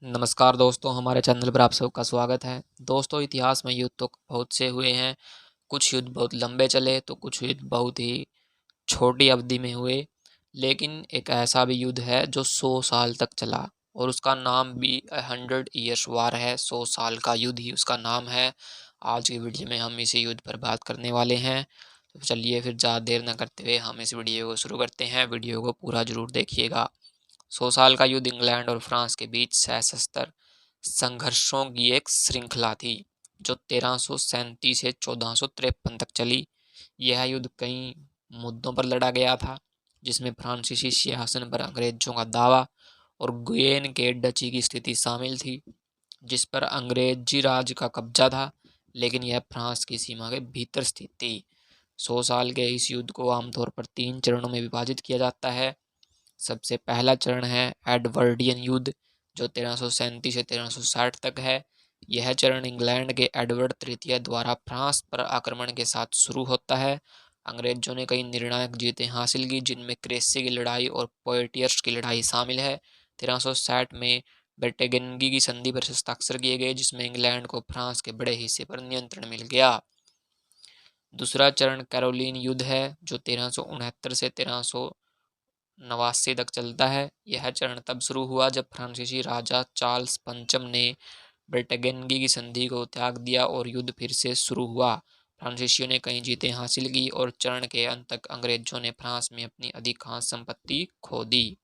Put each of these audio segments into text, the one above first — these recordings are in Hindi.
नमस्कार दोस्तों, हमारे चैनल पर आप सबका स्वागत है। दोस्तों, इतिहास में युद्ध तो बहुत से हुए हैं। कुछ युद्ध बहुत लंबे चले तो कुछ युद्ध बहुत ही छोटी अवधि में हुए। लेकिन एक ऐसा भी युद्ध है जो 100 साल तक चला और उसका नाम भी 100 ईयर्स वार है। 100 साल का युद्ध ही उसका नाम है। आज की वीडियो में हम इसी युद्ध पर बात करने वाले हैं। तो चलिए फिर ज़्यादा देर न करते हुए हम इस वीडियो को शुरू करते हैं। वीडियो को पूरा ज़रूर देखिएगा। 100 साल का युद्ध इंग्लैंड और फ्रांस के बीच सशस्त्र संघर्षों की एक श्रृंखला थी जो 1337 से 1453 तक चली। यह युद्ध कई मुद्दों पर लड़ा गया था, जिसमें फ्रांसीसी सिंहासन पर अंग्रेजों का दावा और गुयेन के डची की स्थिति शामिल थी, जिस पर अंग्रेजी राज का कब्जा था, लेकिन यह फ्रांस की सीमा के भीतर स्थित थी। 100 साल के इस युद्ध को आमतौर पर 3 चरणों में विभाजित किया जाता है। सबसे पहला चरण है एडवर्डियन युद्ध, जो 1337 से 1360 तक है। यह चरण इंग्लैंड के एडवर्ड तृतीय द्वारा फ्रांस पर आक्रमण के साथ शुरू होता है। अंग्रेजों ने कई निर्णायक जीतें हासिल की, जिनमें क्रेसी की लड़ाई और पोइटियर्स की लड़ाई शामिल है। 1360 में बेटेगेनगी की संधि पर हस्ताक्षर किए गए, जिसमें इंग्लैंड को फ्रांस के बड़े हिस्से पर नियंत्रण मिल गया। दूसरा चरण कैरोलिन युद्ध है, जो 1369 से 1389 तक चलता है। यह चरण तब शुरू हुआ जब फ्रांसीसी राजा चार्ल्स पंचम ने ब्रेटेगेनगी की संधि को त्याग दिया और युद्ध फिर से शुरू हुआ। फ्रांसीसियों ने कई जीतें हासिल की और चरण के अंत तक अंग्रेजों ने फ्रांस में अपनी अधिकांश संपत्ति खो दी।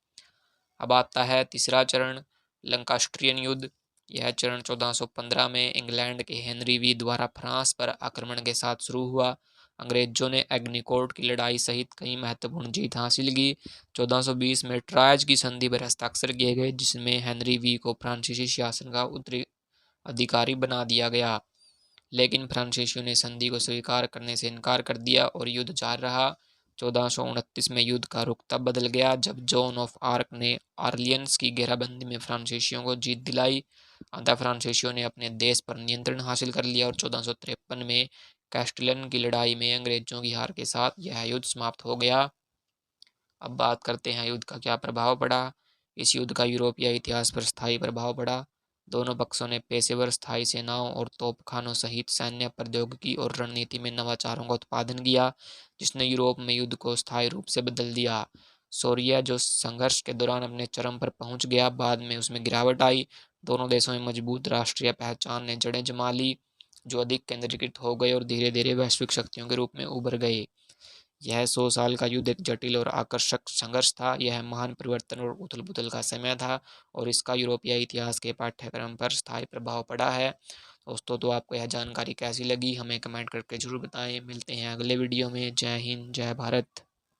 अब आता है तीसरा चरण, लंकास्ट्रियन युद्ध। यह चरण 1415 में इंग्लैंड के हेनरी वी द्वारा फ्रांस पर आक्रमण के साथ शुरू हुआ। अंग्रेजों ने एग्नीकोर्ट की लड़ाई सहित कई महत्वपूर्ण जीत हासिल की। 1420 में ट्रायज की संधि पर हस्ताक्षर किए गए, जिसमें हेनरी वी को फ्रांसीसी शासन का उत्तरी अधिकारी बना दिया गया, लेकिन फ्रांसीसियों ने संधि को स्वीकार करने से इनकार कर दिया और युद्ध जारी रहा। 1429 में युद्ध का रुख तब बदल गया जब जॉन ऑफ आर्क ने ऑरलियंस की घेराबंदी में फ्रांसीसियों को जीत दिलाई। अंततः फ्रांसीसियों ने अपने देश पर नियंत्रण हासिल कर लिया और 1453 में कैस्टिलन की लड़ाई में अंग्रेजों की हार के साथ यह युद्ध समाप्त हो गया। अब बात करते हैं युद्ध का क्या प्रभाव पड़ा। इस युद्ध का यूरोपीय इतिहास पर स्थायी प्रभाव पड़ा। दोनों पक्षों ने पेशेवर स्थायी सेनाओं और तोपखानों सहित सैन्य प्रौद्योगिकी और रणनीति में नवाचारों का उत्पादन किया, जिसने यूरोप में युद्ध को स्थायी रूप से बदल दिया। शौर्य जो संघर्ष के दौरान अपने चरम पर पहुंच गया, बाद में उसमें गिरावट आई। दोनों देशों में मजबूत राष्ट्रीय पहचान ने जड़ें जमा ली, जो अधिक केंद्रीकृत हो गए और धीरे धीरे वैश्विक शक्तियों के रूप में उभर गए। यह 100 साल का युद्ध एक जटिल और आकर्षक संघर्ष था। यह महान परिवर्तन और उथल पुथल का समय था और इसका यूरोपीय इतिहास के पाठ्यक्रम पर स्थायी प्रभाव पड़ा है। दोस्तों, तो आपको यह जानकारी कैसी लगी, हमें कमेंट करके जरूर बताएं। मिलते हैं अगले वीडियो में। जय हिंद, जय भारत।